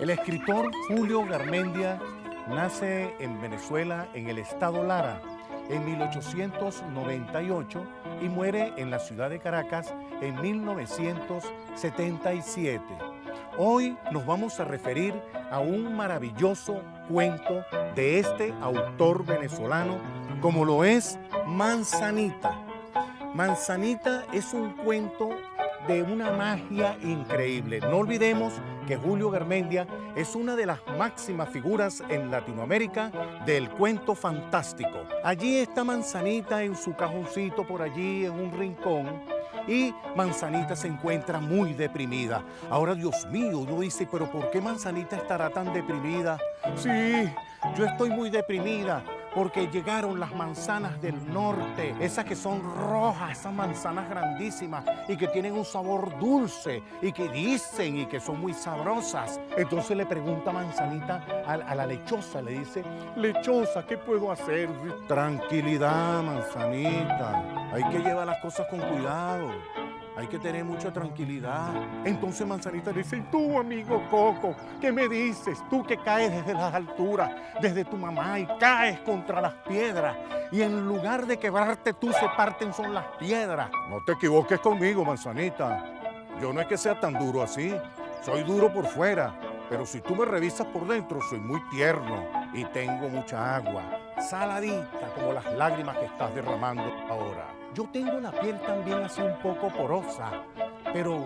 El escritor Julio Garmendia nace en Venezuela, en el estado Lara, en 1898 y muere en la ciudad de Caracas en 1977. Hoy nos vamos a referir a un maravilloso cuento de este autor venezolano, como lo es Manzanita. Manzanita es un cuento de una magia increíble. No olvidemos que Julio Garmendia es una de las máximas figuras en Latinoamérica del cuento fantástico. Allí está Manzanita en su cajoncito por allí en un rincón y Manzanita se encuentra muy deprimida. Ahora, Dios mío, uno dice, pero ¿por qué Manzanita estará tan deprimida? Sí, yo estoy muy deprimida porque llegaron las manzanas del norte, esas que son rojas, esas manzanas grandísimas y que tienen un sabor dulce y que dicen y que son muy sabrosas. Entonces le pregunta Manzanita a la lechosa, le dice, lechosa, ¿qué puedo hacer? Tranquilidad, Manzanita, hay que llevar las cosas con cuidado. Hay que tener mucha tranquilidad. Entonces Manzanita le dice, ¿y tú, amigo Coco, qué me dices? Tú que caes desde las alturas, desde tu mamá y caes contra las piedras. Y en lugar de quebrarte tú, se parten son las piedras. No te equivoques conmigo, Manzanita. Yo no es que sea tan duro así. Soy duro por fuera. Pero si tú me revisas por dentro, soy muy tierno y tengo mucha agua. Saladita como las lágrimas que estás derramando ahora. Yo tengo la piel también así un poco porosa, pero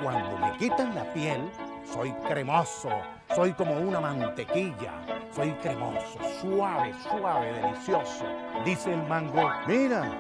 cuando me quitan la piel, soy cremoso, soy como una mantequilla, soy cremoso, suave, suave, delicioso. Dice el mango, mira,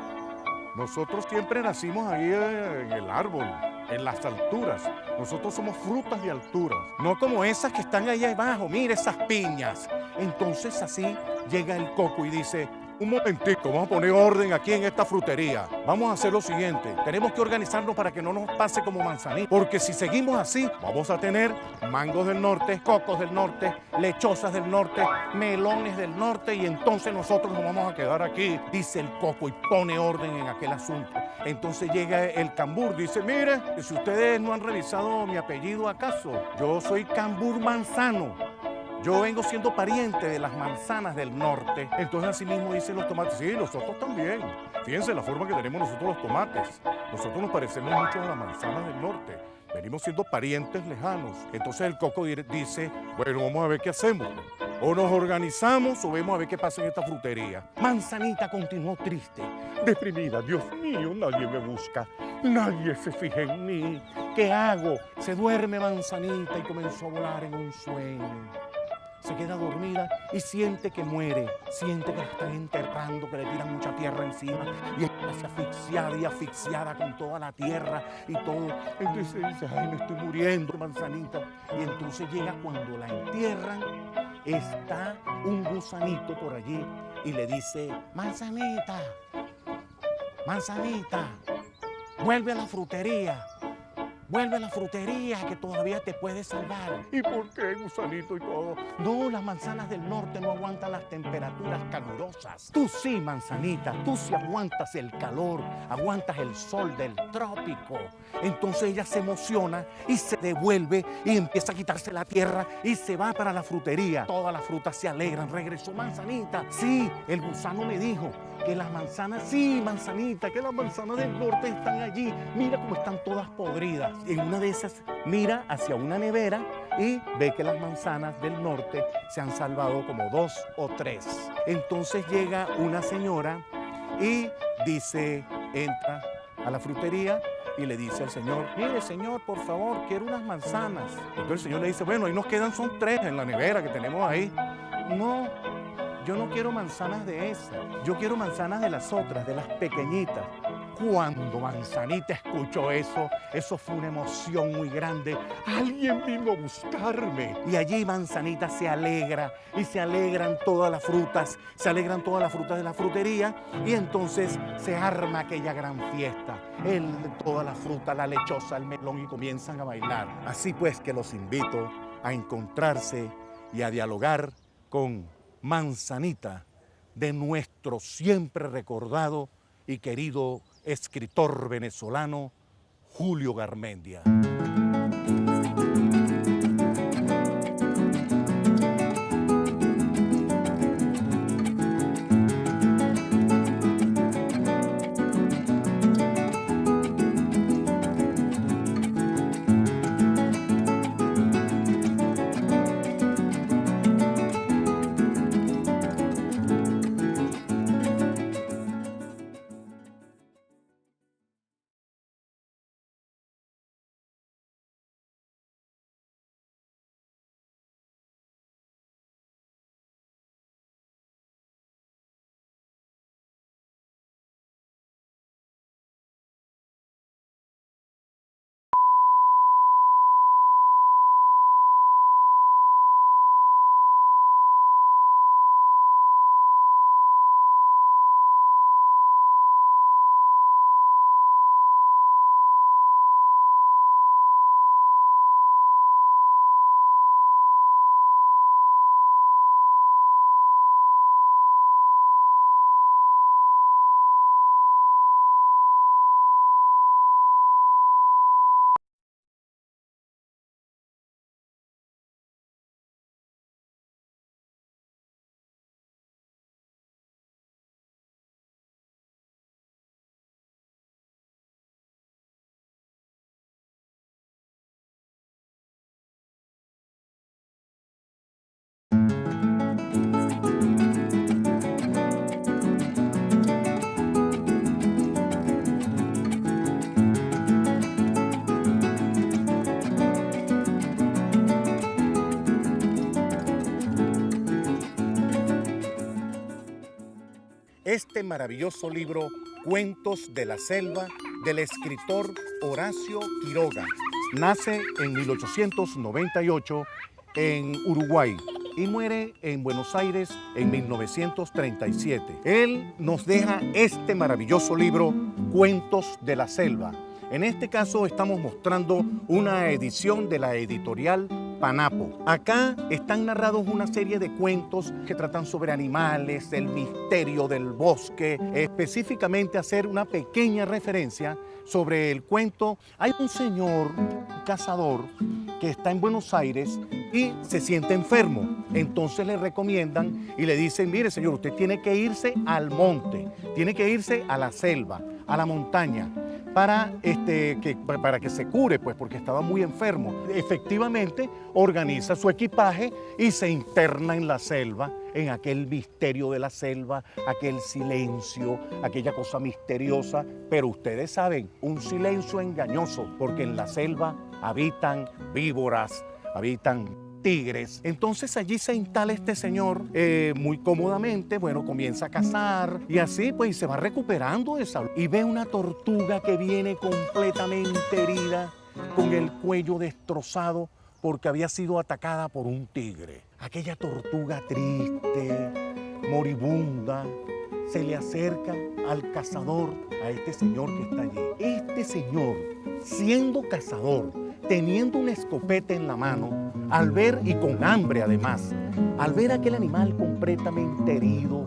nosotros siempre nacimos ahí en el árbol, en las alturas. Nosotros somos frutas de alturas, no como esas que están allá abajo, mira esas piñas. Entonces así llega el Coco y dice, un momentico, vamos a poner orden aquí en esta frutería. Vamos a hacer lo siguiente, tenemos que organizarnos para que no nos pase como Manzanita, porque si seguimos así, vamos a tener mangos del norte, cocos del norte, lechosas del norte, melones del norte, y entonces nosotros nos vamos a quedar aquí, dice el Coco, y pone orden en aquel asunto. Entonces llega el cambur, dice, mire, si ustedes no han revisado mi apellido acaso, yo soy Cambur Manzano. Yo vengo siendo pariente de las manzanas del norte. Entonces así mismo dicen los tomates. Sí, nosotros también. Fíjense la forma que tenemos nosotros los tomates. Nosotros nos parecemos mucho a las manzanas del norte. Venimos siendo parientes lejanos. Entonces el Coco dice, bueno, vamos a ver qué hacemos. O nos organizamos o vemos a ver qué pasa en esta frutería. Manzanita continuó triste, deprimida. Dios mío, nadie me busca. Nadie se fija en mí. ¿Qué hago? Se duerme Manzanita y comenzó a volar en un sueño. Se queda dormida y siente que muere, siente que la están enterrando, que le tiran mucha tierra encima y está asfixiada y asfixiada con toda la tierra y todo. Entonces dice, ay, me estoy muriendo, Manzanita. Y entonces llega cuando la entierran, está un gusanito por allí y le dice, Manzanita, Manzanita, vuelve a la frutería. Vuelve a la frutería que todavía te puede salvar. ¿Y por qué, gusanito y todo? No, las manzanas del norte no aguantan las temperaturas calurosas. Tú sí, Manzanita, tú sí aguantas el calor, aguantas el sol del trópico. Entonces ella se emociona y se devuelve y empieza a quitarse la tierra y se va para la frutería. Todas las frutas se alegran. Regresó Manzanita. Sí, el gusano me dijo que las manzanas, sí, Manzanita, que las manzanas del norte están allí. Mira cómo están todas podridas. En una de esas mira hacia una nevera y ve que las manzanas del norte se han salvado como 2 o 3. Entonces llega una señora y dice, entra a la frutería y le dice al señor, mire señor, por favor, quiero unas manzanas. Entonces el señor le dice, bueno, ahí nos quedan, son 3 en la nevera que tenemos ahí. No, yo no quiero manzanas de esas, yo quiero manzanas de las otras, de las pequeñitas. Cuando Manzanita escuchó eso, eso fue una emoción muy grande. Alguien vino a buscarme. Y allí Manzanita se alegra y se alegran todas las frutas, se alegran todas las frutas de la frutería y entonces se arma aquella gran fiesta. Toda la fruta, la lechosa, el melón y comienzan a bailar. Así pues que los invito a encontrarse y a dialogar con Manzanita de nuestro siempre recordado y querido escritor venezolano Julio Garmendia. este maravilloso libro Cuentos de la Selva del escritor Horacio Quiroga. Nace en 1898 en Uruguay y muere en Buenos Aires en 1937. Él nos deja este maravilloso libro Cuentos de la Selva. En este caso estamos mostrando una edición de la editorial Panapo. Acá están narrados una serie de cuentos que tratan sobre animales, el misterio del bosque, específicamente hacer una pequeña referencia sobre el cuento. Hay un señor, un cazador, que está en Buenos Aires y se siente enfermo. Entonces le recomiendan y le dicen, mire señor, usted tiene que irse al monte, tiene que irse a la selva, a la montaña, para que se cure, pues, porque estaba muy enfermo. Efectivamente, organiza su equipaje y se interna en la selva, en aquel misterio de la selva, aquel silencio, aquella cosa misteriosa. Pero ustedes saben, un silencio engañoso, porque en la selva habitan víboras, habitan tigres. Entonces allí se instala este señor muy cómodamente, bueno, comienza a cazar y así pues se va recuperando de salud. Y ve una tortuga que viene completamente herida, con el cuello destrozado porque había sido atacada por un tigre. Aquella tortuga triste, moribunda, se le acerca al cazador, a este señor que está allí. Este señor, siendo cazador, teniendo una escopeta en la mano, al ver, y con hambre además, al ver aquel animal completamente herido,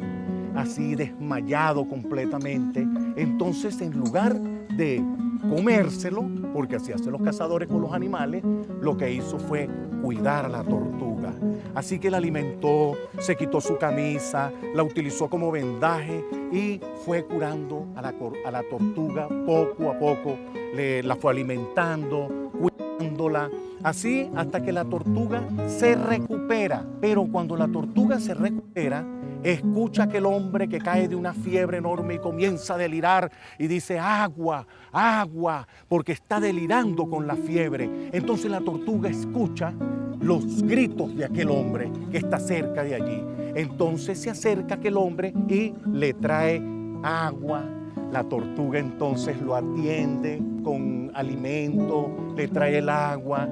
así desmayado completamente, entonces en lugar de comérselo, porque así hacen los cazadores con los animales, lo que hizo fue cuidar a la tortuga. Así que la alimentó, se quitó su camisa, la utilizó como vendaje y fue curando a la tortuga poco a poco, la fue alimentando, cuidándola, así hasta que la tortuga se recupera. Pero cuando la tortuga se recupera, escucha a aquel hombre que cae de una fiebre enorme y comienza a delirar y dice agua, agua, porque está delirando con la fiebre. Entonces la tortuga escucha los gritos de aquel hombre que está cerca de allí. Entonces se acerca aquel hombre y le trae agua. La tortuga entonces lo atiende con alimento, le trae el agua,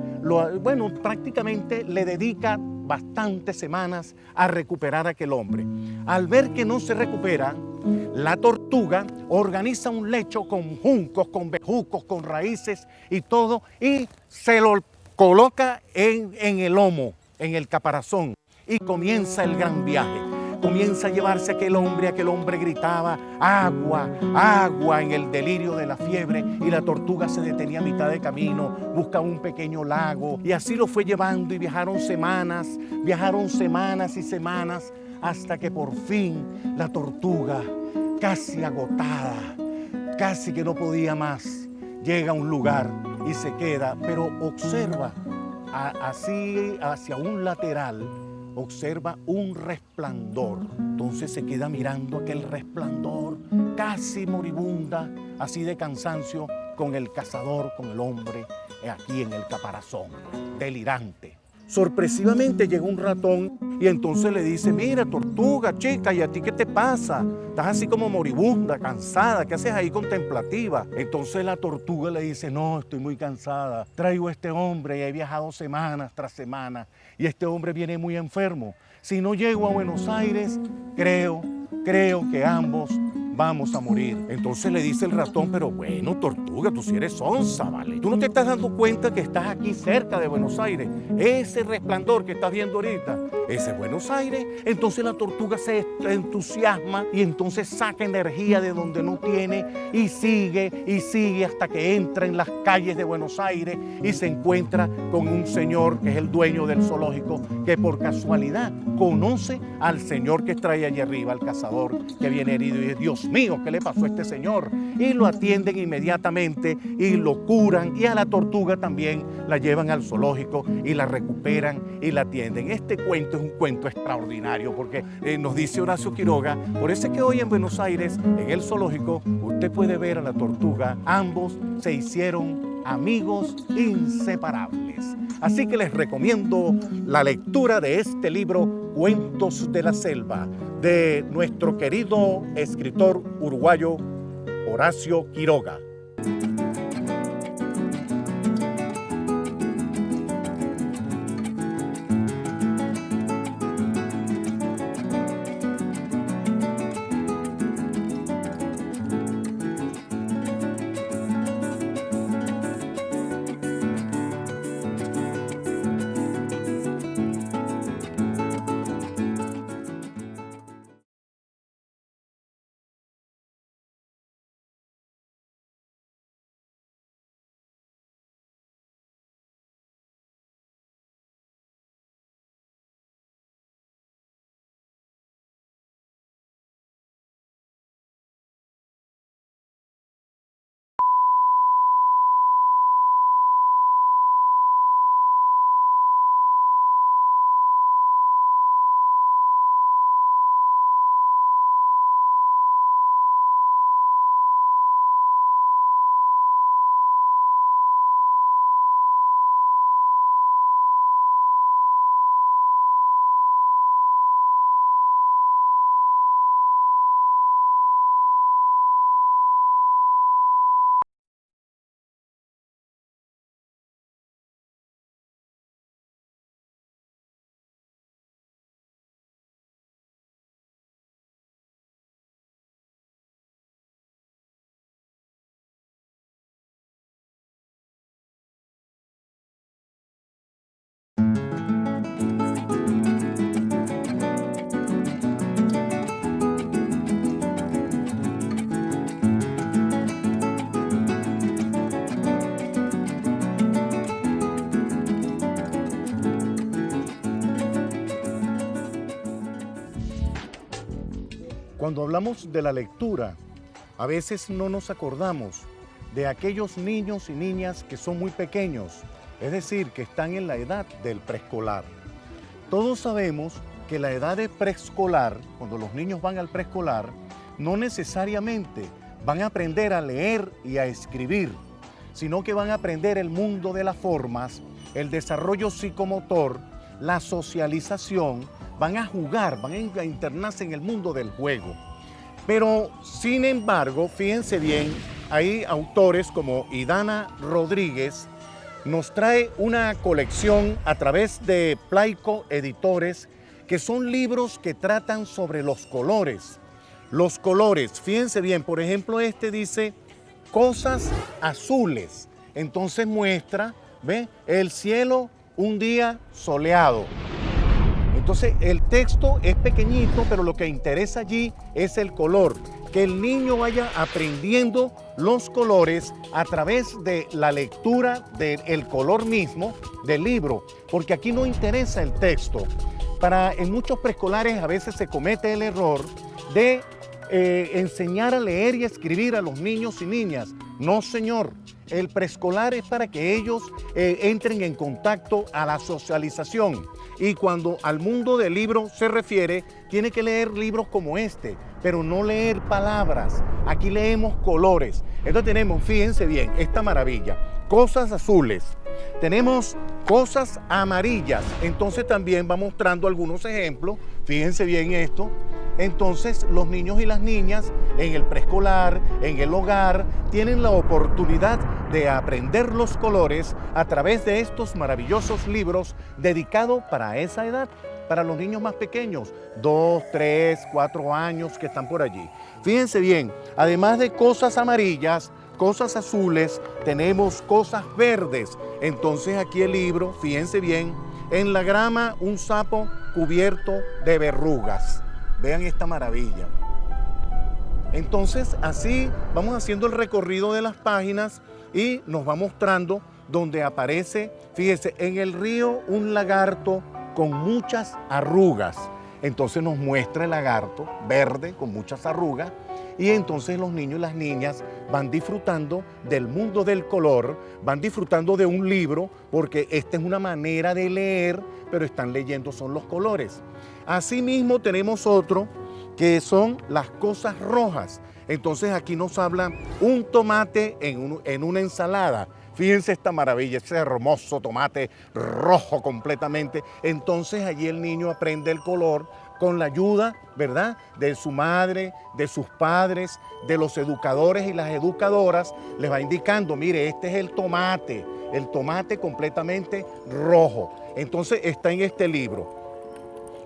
prácticamente le dedica bastantes semanas a recuperar a aquel hombre. Al ver que no se recupera, la tortuga organiza un lecho con juncos, con bejucos, con raíces y todo, y se lo coloca en el lomo, en el caparazón, y comienza el gran viaje. Comienza a llevarse a aquel hombre gritaba agua, agua en el delirio de la fiebre, y la tortuga se detenía a mitad de camino, buscaba un pequeño lago y así lo fue llevando y viajaron semanas y semanas hasta que por fin la tortuga, casi agotada, casi que no podía más, llega a un lugar y se queda, pero observa así hacia un lateral, observa un resplandor. Entonces se queda mirando aquel resplandor, casi moribunda, así de cansancio, con el cazador, con el hombre, aquí en el caparazón, delirante. Sorpresivamente llega un ratón y entonces le dice, mira tortuga, chica, ¿y a ti qué te pasa? Estás así como moribunda, cansada, ¿qué haces ahí contemplativa? Entonces la tortuga le dice, no, estoy muy cansada, traigo a este hombre y he viajado semanas tras semanas y este hombre viene muy enfermo. Si no llego a Buenos Aires, creo que ambos vamos a morir. Entonces le dice el ratón, pero bueno, tortuga, tú sí eres sonsa, ¿vale? Tú no te estás dando cuenta que estás aquí cerca de Buenos Aires. Ese resplandor que estás viendo ahorita, ese es Buenos Aires. Entonces la tortuga se entusiasma y entonces saca energía de donde no tiene y sigue hasta que entra en las calles de Buenos Aires y se encuentra con un señor que es el dueño del zoológico, que por casualidad conoce al señor que trae allí arriba, al cazador que viene herido, y dice, Dios mío, ¿qué le pasó a este señor? Y lo atienden inmediatamente y lo curan, y a la tortuga también la llevan al zoológico y la recuperan y la atienden. Este cuento es un cuento extraordinario porque nos dice Horacio Quiroga, por eso es que hoy en Buenos Aires, en el zoológico, usted puede ver a la tortuga. Ambos se hicieron amigos inseparables. Así que les recomiendo la lectura de este libro, Cuentos de la Selva, de nuestro querido escritor uruguayo Horacio Quiroga. Cuando hablamos de la lectura, a veces no nos acordamos de aquellos niños y niñas que son muy pequeños, es decir, que están en la edad del preescolar. Todos sabemos que la edad de preescolar, cuando los niños van al preescolar, no necesariamente van a aprender a leer y a escribir, sino que van a aprender el mundo de las formas, el desarrollo psicomotor, la socialización, van a jugar, van a internarse en el mundo del juego. Pero, sin embargo, fíjense bien, hay autores como Idana Rodríguez, nos trae una colección a través de Plaico Editores, que son libros que tratan sobre los colores. Los colores, fíjense bien, por ejemplo, este dice Cosas Azules. Entonces muestra, ¿ve? El cielo un día soleado. Entonces el texto es pequeñito, pero lo que interesa allí es el color, que el niño vaya aprendiendo los colores a través de la lectura del color mismo del libro, porque aquí no interesa el texto. En muchos preescolares a veces se comete el error de enseñar a leer y escribir a los niños y niñas. No, señor. El preescolar es para que ellos entren en contacto a la socialización. Y cuando al mundo del libro se refiere, tiene que leer libros como este, pero no leer palabras. Aquí leemos colores. Entonces tenemos, fíjense bien, esta maravilla. Cosas azules. Tenemos cosas amarillas. Entonces también va mostrando algunos ejemplos. Fíjense bien esto. Entonces los niños y las niñas en el preescolar, en el hogar, tienen la oportunidad de aprender los colores a través de estos maravillosos libros dedicados para esa edad, para los niños más pequeños, 2, 3, 4 años que están por allí. Fíjense bien, además de cosas amarillas, cosas azules, tenemos cosas verdes. Entonces aquí el libro, fíjense bien, en la grama un sapo cubierto de verrugas. Vean esta maravilla. Entonces así vamos haciendo el recorrido de las páginas y nos va mostrando donde aparece, fíjese, en el río un lagarto con muchas arrugas. Entonces nos muestra el lagarto verde con muchas arrugas y entonces los niños y las niñas van disfrutando del mundo del color, van disfrutando de un libro porque esta es una manera de leer, pero están leyendo son los colores. Asimismo tenemos otro que son las cosas rojas. Entonces aquí nos habla un tomate en una ensalada. Fíjense esta maravilla, ese hermoso tomate rojo completamente. Entonces allí el niño aprende el color con la ayuda, ¿verdad?, de su madre, de sus padres, de los educadores y las educadoras. Les va indicando, mire, este es el tomate completamente rojo. Entonces está en este libro.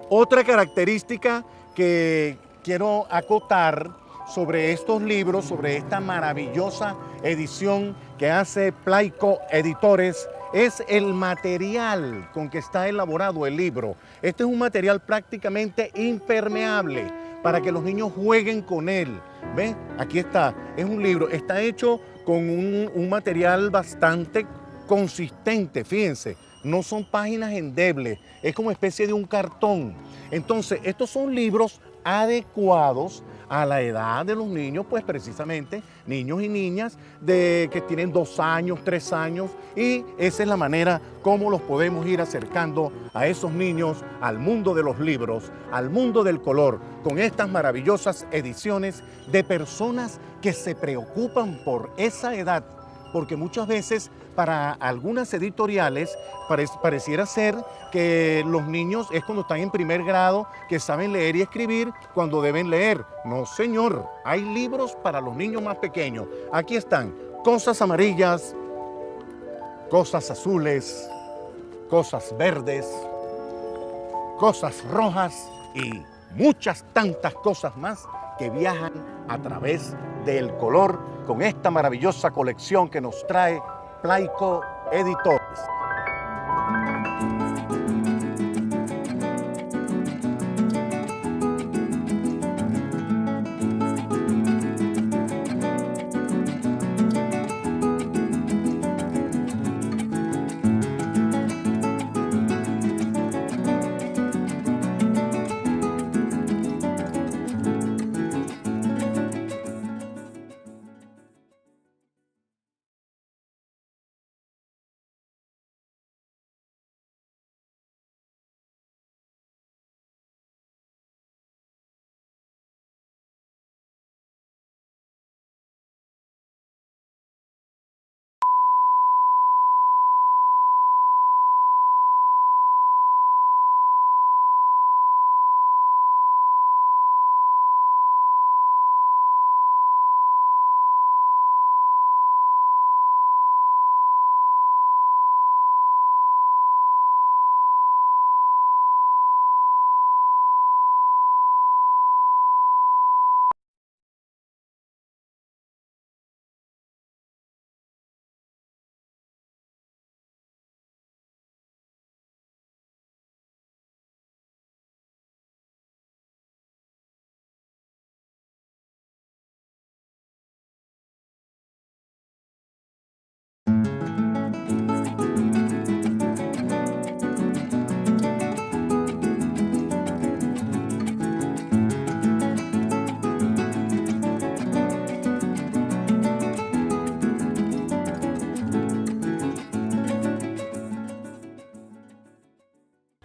Otra característica que quiero acotar sobre estos libros, sobre esta maravillosa edición que hace Plaico Editores, es el material con que está elaborado el libro. Este es un material prácticamente impermeable para que los niños jueguen con él. ¿Ven? Aquí está, es un libro, está hecho con un material bastante consistente, fíjense. No son páginas endebles, es como especie de un cartón. Entonces, estos son libros adecuados a la edad de los niños, pues precisamente niños y niñas que tienen 2 años, 3 años, y esa es la manera como los podemos ir acercando a esos niños al mundo de los libros, al mundo del color, con estas maravillosas ediciones de personas que se preocupan por esa edad, porque muchas veces para algunas editoriales pareciera ser que los niños es cuando están en primer grado que saben leer y escribir cuando deben leer. No, señor, hay libros para los niños más pequeños. Aquí están cosas amarillas, cosas azules, cosas verdes, cosas rojas y muchas tantas cosas más que viajan a través del color con esta maravillosa colección que nos trae Plaico Editores.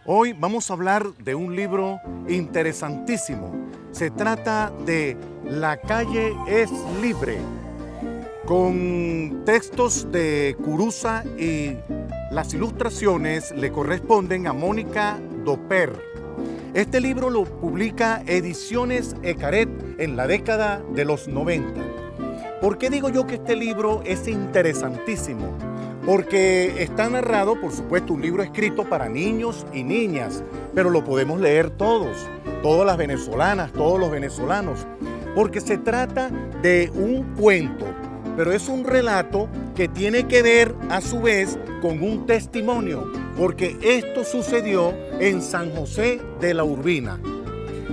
Hoy vamos a hablar de un libro interesantísimo. Se trata de La calle es libre, con textos de Curuza y las ilustraciones le corresponden a Mónica Doper. Este libro lo publica Ediciones Ecaret en la década de los 90. ¿Por qué digo yo que este libro es interesantísimo? Porque está narrado, por supuesto, un libro escrito para niños y niñas, pero lo podemos leer todos, todas las venezolanas, todos los venezolanos, porque se trata de un cuento, pero es un relato que tiene que ver a su vez con un testimonio, porque esto sucedió en San José de la Urbina.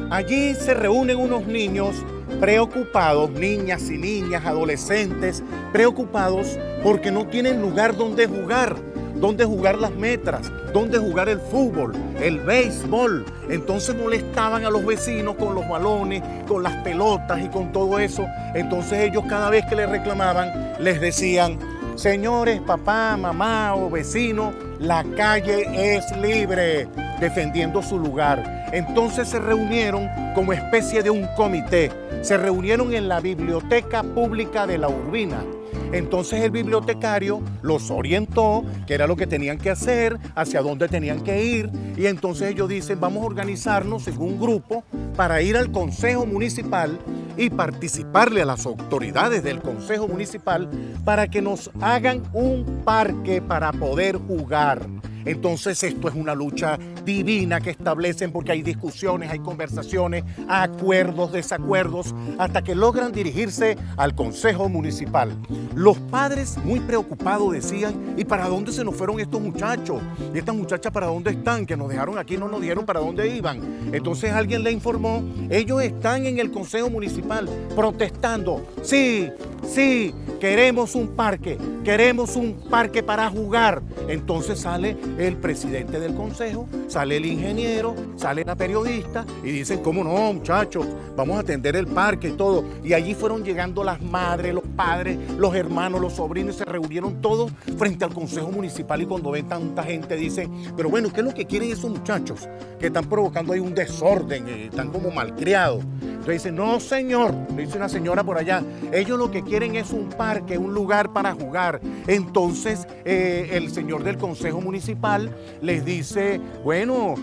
Allí se reúnen unos niños preocupados, niñas y niñas, adolescentes, preocupados porque no tienen lugar donde jugar las metras, donde jugar el fútbol, el béisbol. Entonces molestaban a los vecinos con los balones, con las pelotas y con todo eso. Entonces ellos cada vez que les reclamaban, les decían: señores, papá, mamá o vecino, la calle es libre, defendiendo su lugar. Entonces se reunieron como especie de un comité. Se reunieron en la Biblioteca Pública de la Urbina. Entonces el bibliotecario los orientó, que era lo que tenían que hacer, hacia dónde tenían que ir, y entonces ellos dicen, vamos a organizarnos en un grupo para ir al Consejo Municipal y participarle a las autoridades del Consejo Municipal para que nos hagan un parque para poder jugar. Entonces esto es una lucha divina que establecen porque hay discusiones, hay conversaciones, acuerdos, desacuerdos, hasta que logran dirigirse al Consejo Municipal. Los padres muy preocupados decían, ¿y para dónde se nos fueron estos muchachos? ¿Y estas muchachas para dónde están? Que nos dejaron aquí, no nos dijeron para dónde iban. Entonces alguien le informó, ellos están en el Consejo Municipal protestando. Sí, sí, queremos un parque para jugar. Entonces sale el presidente del consejo, sale el ingeniero, sale la periodista y dicen, ¿cómo no, muchachos? Vamos a atender el parque y todo. Y allí fueron llegando las madres, los padres, los hermanos, los sobrinos, y se reunieron todos frente al consejo municipal, y cuando ven tanta gente dicen, pero bueno, ¿qué es lo que quieren esos muchachos? Que están provocando ahí un desorden, están como malcriados. Entonces dicen, no señor, le dice una señora por allá, ellos lo que quieren es un parque, un lugar para jugar. Entonces el señor del Consejo Municipal les dice, bueno,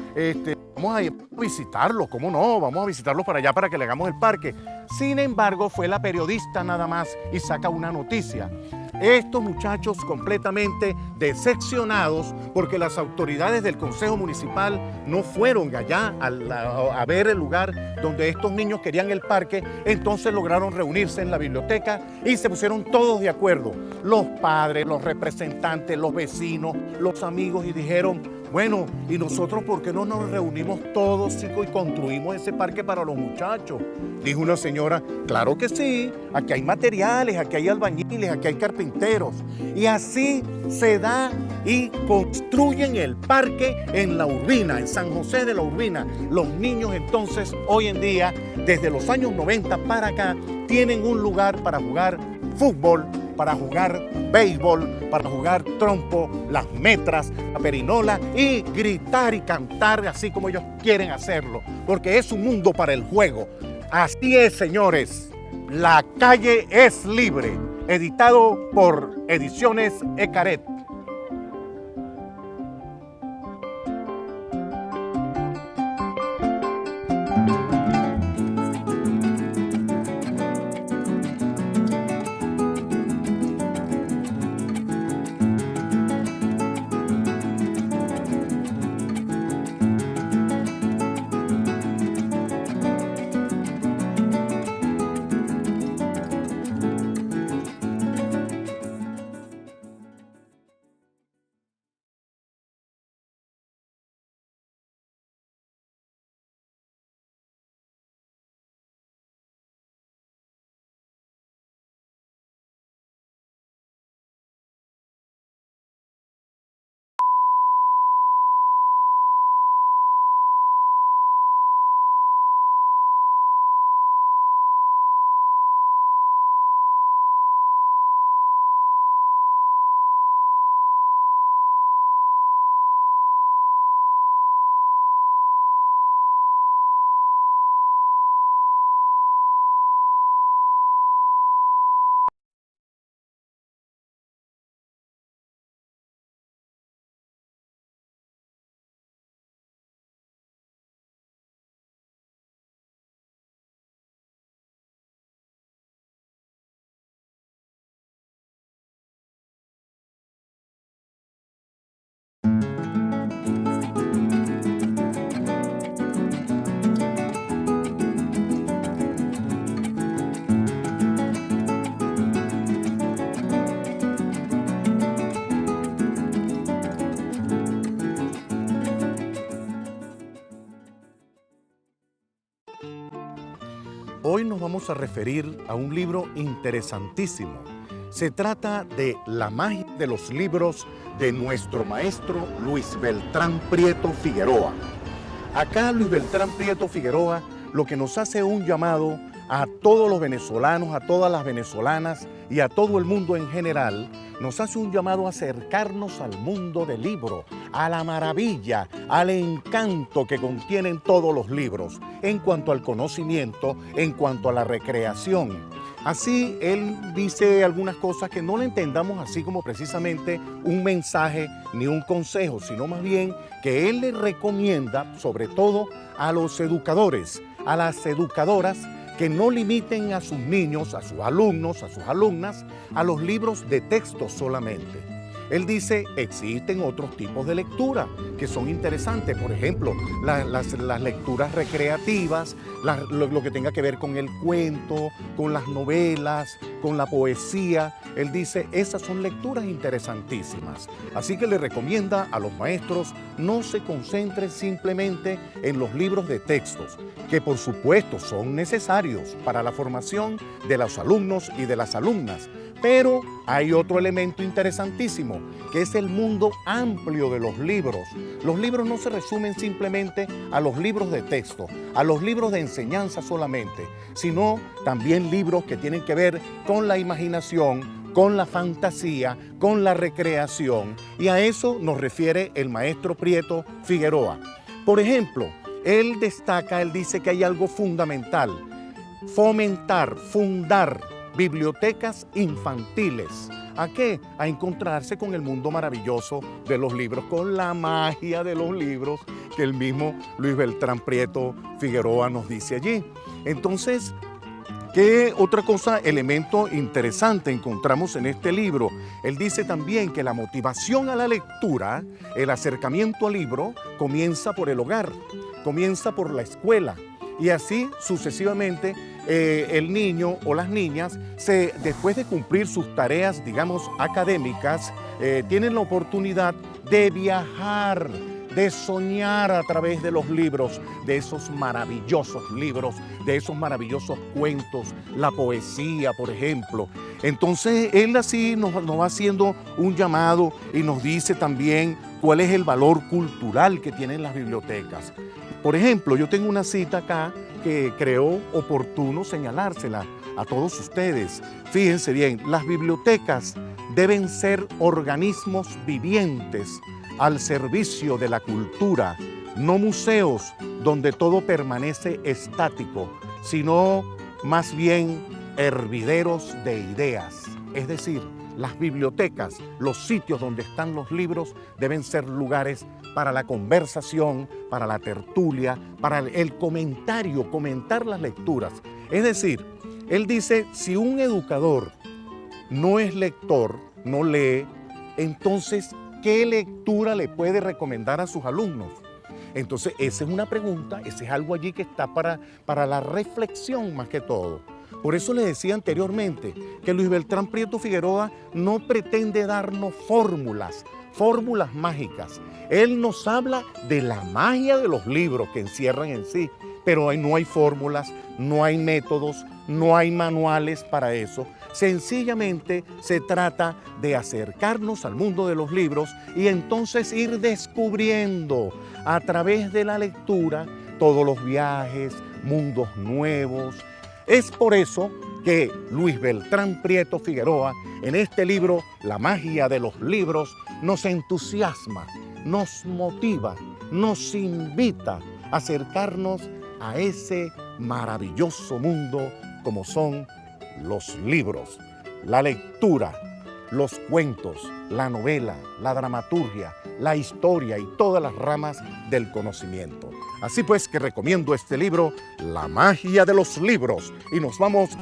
vamos a visitarlos, ¿cómo no? Vamos a visitarlos para allá para que le hagamos el parque. Sin embargo, fue la periodista nada más y saca una noticia. Estos muchachos completamente decepcionados porque las autoridades del Consejo Municipal no fueron allá a ver el lugar donde estos niños querían el parque. Entonces lograron reunirse en la biblioteca y se pusieron todos de acuerdo. Los padres, los representantes, los vecinos, los amigos, y dijeron, bueno, ¿y nosotros por qué no nos reunimos todos, chicos, y construimos ese parque para los muchachos? Dijo una señora, claro que sí, aquí hay materiales, aquí hay albañiles, aquí hay carpinteros. Y así se da y construyen el parque en La Urbina, en San José de La Urbina. Los niños entonces, hoy en día, desde los años 90 para acá, tienen un lugar para jugar fútbol, para jugar béisbol, para jugar trompo, las metras, la perinola, y gritar y cantar así como ellos quieren hacerlo, porque es un mundo para el juego. Así es, señores, La Calle es Libre, editado por Ediciones Ecaret. Hoy nos vamos a referir a un libro interesantísimo. Se trata de La magia de los libros de nuestro maestro Luis Beltrán Prieto Figueroa. Acá Luis Beltrán Prieto Figueroa lo que nos hace un llamado a todos los venezolanos, a todas las venezolanas y a todo el mundo en general, nos hace un llamado a acercarnos al mundo del libro, a la maravilla, al encanto que contienen todos los libros, en cuanto al conocimiento, en cuanto a la recreación. Así, él dice algunas cosas que no le entendamos así como precisamente un mensaje ni un consejo, sino más bien que él le recomienda, sobre todo a los educadores, a las educadoras, que no limiten a sus niños, a sus alumnos, a sus alumnas, a los libros de texto solamente. Él dice, existen otros tipos de lectura que son interesantes. Por ejemplo, las lecturas recreativas, lo que tenga que ver con el cuento, con las novelas, con la poesía. Él dice, esas son lecturas interesantísimas. Así que le recomienda a los maestros no se concentren simplemente en los libros de textos, que por supuesto son necesarios para la formación de los alumnos y de las alumnas. Pero hay otro elemento interesantísimo, que es el mundo amplio de los libros. Los libros no se resumen simplemente a los libros de texto, a los libros de enseñanza solamente, sino también libros que tienen que ver con la imaginación, con la fantasía, con la recreación. Y a eso nos refiere el maestro Prieto Figueroa. Por ejemplo, él dice que hay algo fundamental: fomentar, fundar bibliotecas infantiles. ¿A qué? A encontrarse con el mundo maravilloso de los libros, con la magia de los libros que el mismo Luis Beltrán Prieto Figueroa nos dice allí. Entonces, ¿qué otra cosa, elemento interesante encontramos en este libro? Él dice también que la motivación a la lectura, el acercamiento al libro, comienza por el hogar, comienza por la escuela. Y así sucesivamente el niño o las niñas, después de cumplir sus tareas, digamos, académicas, tienen la oportunidad de viajar, de soñar a través de los libros, de esos maravillosos libros, de esos maravillosos cuentos, la poesía, por ejemplo. Entonces, él así nos va haciendo un llamado y nos dice también cuál es el valor cultural que tienen las bibliotecas. Por ejemplo, yo tengo una cita acá que creo oportuno señalársela a todos ustedes. Fíjense bien, las bibliotecas deben ser organismos vivientes al servicio de la cultura, no museos donde todo permanece estático, sino más bien hervideros de ideas. Es decir, las bibliotecas, los sitios donde están los libros, deben ser lugares para la conversación, para la tertulia, para el comentario, comentar las lecturas. Es decir, él dice, si un educador no es lector, no lee, entonces, ¿qué lectura le puede recomendar a sus alumnos? Entonces, esa es una pregunta, ese es algo allí que está para la reflexión más que todo. Por eso le decía anteriormente que Luis Beltrán Prieto Figueroa no pretende darnos fórmulas mágicas. Él nos habla de la magia de los libros que encierran en sí, pero no hay fórmulas, no hay métodos, no hay manuales para eso. Sencillamente se trata de acercarnos al mundo de los libros y entonces ir descubriendo a través de la lectura todos los viajes, mundos nuevos. Es por eso que Luis Beltrán Prieto Figueroa, en este libro, La magia de los libros, nos entusiasma, nos motiva, nos invita a acercarnos a ese maravilloso mundo como son los libros, la lectura, los cuentos, la novela, la dramaturgia, la historia y todas las ramas del conocimiento. Así pues que recomiendo este libro, La magia de los libros, y nos vamos